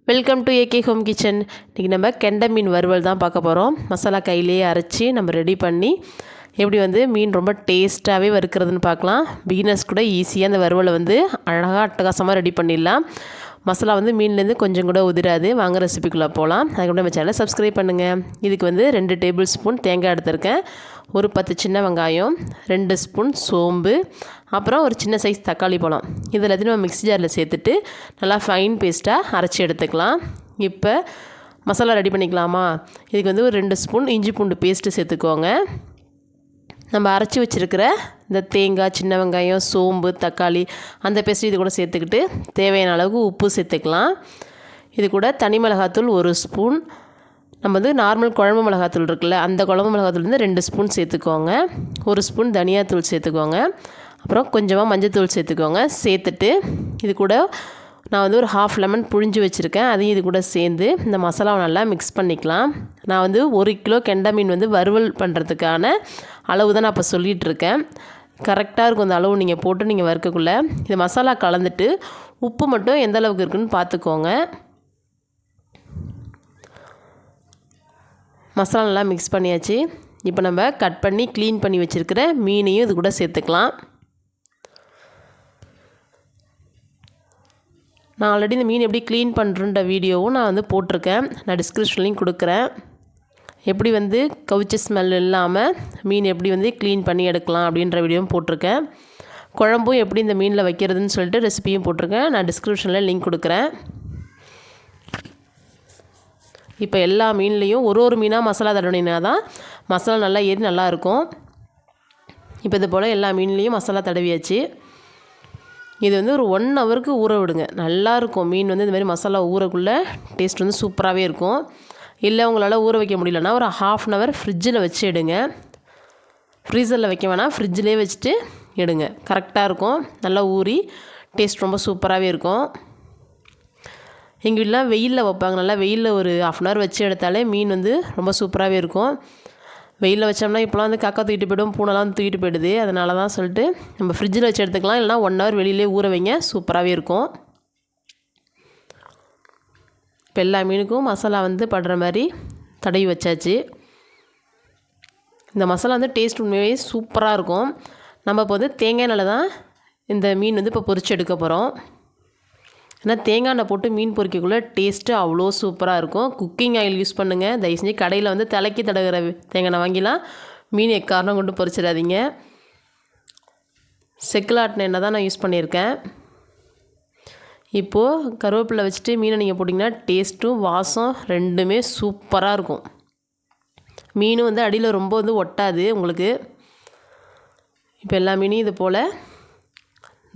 Welcome to AK home kitchen. இன்றைக்கி நம்ம கெண்டை மீன் வறுவல் தான் பார்க்க போகிறோம். மசாலா கையிலேயே அரைச்சி நம்ம ரெடி பண்ணி எப்படி மீன் ரொம்ப டேஸ்ட்டாகவே வறுக்கிறதுன்னு பார்க்கலாம். பிகினர்ஸ் கூட ஈஸியாக அந்த வறுவலை அழகாக அட்டகாசமாக ரெடி பண்ணிடலாம். மசாலா மீன்லேருந்து கொஞ்சம் கூட உதிராது. வாங்க ரெசிபிக்குள்ளே போகலாம். அதுக்கு நம்ம சேனலை சப்ஸ்கிரைப் பண்ணுங்கள். இதுக்கு 2 டேபிள் ஸ்பூன் தேங்காய் எடுத்திருக்கேன், ஒரு 10 சின்ன வெங்காயம், 2 ஸ்பூன் சோம்பு, அப்புறம் ஒரு சின்ன சைஸ் தக்காளி பழம். இது எல்லாத்தையும் நம்ம மிக்ஸி ஜாரில் சேர்த்துட்டு நல்லா ஃபைன் பேஸ்ட்டாக அரைச்சி எடுத்துக்கலாம். இப்போ மசாலா ரெடி பண்ணிக்கலாமா? இதுக்கு ஒரு 2 ஸ்பூன் இஞ்சி பூண்டு பேஸ்ட்டு சேர்த்துக்கோங்க. நம்ம அரைச்சி வச்சுருக்கிற இந்த தேங்காய், சின்ன வெங்காயம், சோம்பு, தக்காளி அந்த பேஸ்ட்டு இது கூட சேர்த்துக்கிட்டு தேவையான அளவுக்கு உப்பு சேர்த்துக்கலாம். இது கூட தனி மிளகாத்தூள் 1 ஸ்பூன், நம்ம நார்மல் குழம்பு மிளகாத்தூள் இருக்குல்ல, அந்த குழம்பு மிளகாத்தூள் 2 ஸ்பூன் சேர்த்துக்கோங்க. 1 ஸ்பூன் தனியாத்தூள் சேர்த்துக்கோங்க. அப்புறம் கொஞ்சமாக மஞ்சத்தூள் சேர்த்துக்கோங்க. சேர்த்துட்டு இது கூட நான் ஒரு ஹாஃப் லெமன் புழிஞ்சு வச்சுருக்கேன், அதையும் இது கூட சேர்ந்து இந்த மசாலாவை நல்லா மிக்ஸ் பண்ணிக்கலாம். நான் 1 கிலோ கெண்டை மீன் வறுவல் பண்ணுறதுக்கான அளவு தான் நான் இப்போ சொல்லிகிட்ருக்கேன். கரெக்டாக இருக்கும் அந்த அளவு நீங்கள் போட்டு நீங்கள் வறுக்கக்குள்ளே. இது மசாலா கலந்துட்டு உப்பு மட்டும் எந்த அளவுக்கு இருக்குதுன்னு பார்த்துக்கோங்க. மசாலா நல்லா மிக்ஸ் பண்ணியாச்சு. இப்போ நம்ம கட் பண்ணி க்ளீன் பண்ணி வச்சுருக்கிற மீனையும் இது கூட சேர்த்துக்கலாம். நான் ஆல்ரெடி இந்த மீன் எப்படி க்ளீன் பண்ணுறன்ற வீடியோவும் நான் போட்டிருக்கேன். நான் டிஸ்கிரிப்ஷன்லையும் கொடுக்குறேன். எப்படி கவுச்ச ஸ்மெல் இல்லாமல் மீன் எப்படி க்ளீன் பண்ணி எடுக்கலாம் அப்படின்ற வீடியோவும் போட்டிருக்கேன். குழம்பும் எப்படி இந்த மீனில் வைக்கிறதுன்னு சொல்லிட்டு ரெசிபியும் போட்டிருக்கேன். நான் டிஸ்கிரிப்ஷனில் லிங்க் கொடுக்குறேன். இப்போ எல்லா மீன்லேயும் ஒரு மீனாக மசாலா தடவினா தான் மசாலா நல்லா ஏறி நல்லாயிருக்கும். இப்போ இது போல் எல்லா மீன்லேயும் மசாலா தடவியாச்சு. இது ஒரு 1 ஹவருக்கு ஊற விடுங்க. நல்லாயிருக்கும் மீன் இந்த மாதிரி மசாலா ஊறக்குள்ளே டேஸ்ட் சூப்பராகவே இருக்கும். இல்லை உங்களால் ஊற வைக்க முடியலன்னா ஒரு ½ அன் ஹவர் ஃப்ரிட்ஜில் வச்சு எடுங்க. ஃப்ரீசரில் வைக்க வேணாம், ஃப்ரிட்ஜிலே வச்சுட்டு எடுங்க. கரெக்டாக இருக்கும். நல்லா ஊறி டேஸ்ட் ரொம்ப சூப்பராகவே இருக்கும். எங்கள் வீட்டில் வெயிலில் வைப்பாங்க. நல்லா வெயிலில் ஒரு ½ அன் ஹவர் வச்சு எடுத்தாலே மீன் ரொம்ப சூப்பராகவே இருக்கும். வெயிலில் வச்சோம்னா இப்போலாம் காக்கா தூக்கிட்டு போய்டும், பூனைலாம் தூக்கிட்டு போய்டுது. அதனால தான் சொல்லிட்டு நம்ம ஃப்ரிட்ஜில் வச்சு எடுத்துக்கலாம். இல்லைனா 1 ஹவர் வெளியிலே ஊற வைங்க, சூப்பராகவே இருக்கும். இப்போ எல்லா மீனுக்கும் மசாலா படுற மாதிரி தடவி வச்சாச்சு. இந்த மசாலா டேஸ்ட் உண்மையாகவே சூப்பராக இருக்கும். நம்ம இப்போ தேங்காய் எண்ணெயில் தான் இந்த மீன் இப்போ பொரிச்சு எடுக்க போகிறோம். ஏன்னா தேங்காய் எண்ணெய் போட்டு மீன் பொரிக்கக்குள்ளே டேஸ்ட்டு அவ்வளோ சூப்பராக இருக்கும். குக்கிங் ஆயில் யூஸ் பண்ணுங்கள். தயவு செஞ்சு கடையில் தலைக்கு தடவுற தேங்காய் எண்ணெய் வாங்கிலாம் மீன் எக்காரணம் கொண்டு பொரிச்சிடாதீங்க. செக்கில் ஆட்டின எண்ணெய் தான் நான் யூஸ் பண்ணியிருக்கேன். இப்போது கருவேப்பிலை வச்சுட்டு மீனை நீங்கள் போட்டிங்கன்னா டேஸ்ட்டும் வாசம் ரெண்டுமே சூப்பராக இருக்கும். மீனும் அடியில் ரொம்ப ஒட்டாது உங்களுக்கு. இப்போ எல்லா மீனையும் இது போல்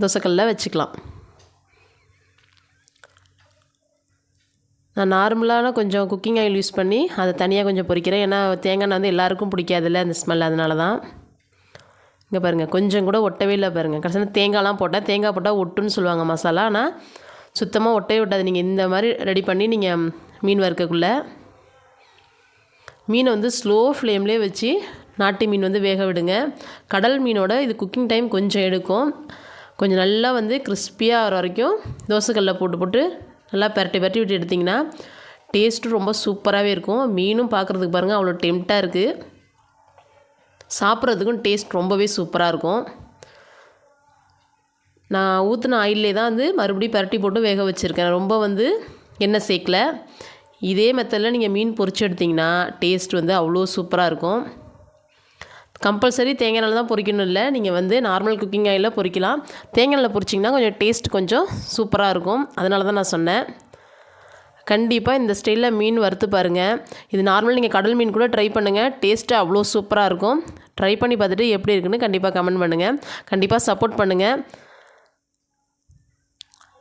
தோசைக்கல்லில் வச்சுக்கலாம். நான் நார்மலான கொஞ்சம் குக்கிங் ஆயில் யூஸ் பண்ணி அதை தனியாக கொஞ்சம் பொரிக்கிறேன். ஏன்னா தேங்காய் எண்ணெய் எல்லாருக்கும் பிடிக்காதில்ல அந்த ஸ்மெல், அதனால தான். இங்கே பாருங்கள், கொஞ்சம் கூட ஒட்டவே இல்லை பாருங்கள். கடைசியில் தேங்காய்லாம் போட்டால் தேங்காய் போட்டால் ஒட்டுன்னு சொல்லுவாங்க மசாலா. ஆனால் சுத்தமாக ஒட்டவே ஒட்டாது. நீங்கள் இந்த மாதிரி ரெடி பண்ணி நீங்கள் மீன் வறுக்கக்குள்ளே மீனை ஸ்லோ ஃப்ளேம்லேயே வச்சு நாட்டு மீன் வேக விடுங்க. கடல் மீனோட இது குக்கிங் டைம் கொஞ்சம் எடுக்கும். கொஞ்சம் நல்லா கிறிஸ்பியாக வர வரைக்கும் தோசைக்கல்லில் போட்டு நல்லா பரட்டி விட்டு எடுத்திங்கன்னா டேஸ்ட்டு ரொம்ப சூப்பராகவே இருக்கும். மீனும் பார்க்குறதுக்கு பாருங்கள் அவ்வளோ டெம்ட்டாக இருக்குது. சாப்பிட்றதுக்கும் டேஸ்ட் ரொம்பவே சூப்பராக இருக்கும். நான் ஊற்றின ஆயிலே தான் மறுபடியும் பரட்டி போட்டு வேக வச்சுருக்கேன். ரொம்ப எண்ணெய் சேர்க்கல. இதே மெத்தடில் நீங்கள் மீன் பொரிச்சு எடுத்திங்கன்னா டேஸ்ட் அவ்வளோ சூப்பராக இருக்கும். கம்பல்சரி தேங்காய் எண்ணெயில் தான் பொரிக்கணும் இல்லை, நீங்கள் நார்மல் குக்கிங் ஆயிலில் பொரிக்கலாம். தேங்காய் எண்ணெயில் பொரிச்சிங்கன்னா கொஞ்சம் டேஸ்ட் கொஞ்சம் சூப்பராக இருக்கும். அதனால தான் நான் சொன்னேன். கண்டிப்பாக இந்த ஸ்டைலில் மீன் வறுத்து பாருங்கள். இது நார்மல் நீங்கள் கடல் மீன் கூட ட்ரை பண்ணுங்கள். டேஸ்ட்டு அவ்வளோ சூப்பராக இருக்கும். ட்ரை பண்ணி பார்த்துட்டு எப்படி இருக்குன்னு கண்டிப்பாக கமெண்ட் பண்ணுங்கள். கண்டிப்பாக சப்போர்ட் பண்ணுங்கள்.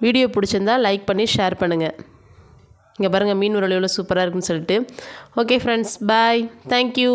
வீடியோ பிடிச்சிருந்தால் லைக் பண்ணி ஷேர் பண்ணுங்கள். இங்கே பாருங்கள் மீன் வறுவல் எவ்வளோ சூப்பராக இருக்குன்னு சொல்லிட்டு. ஓகே ஃப்ரெண்ட்ஸ், பாய், தேங்க்யூ.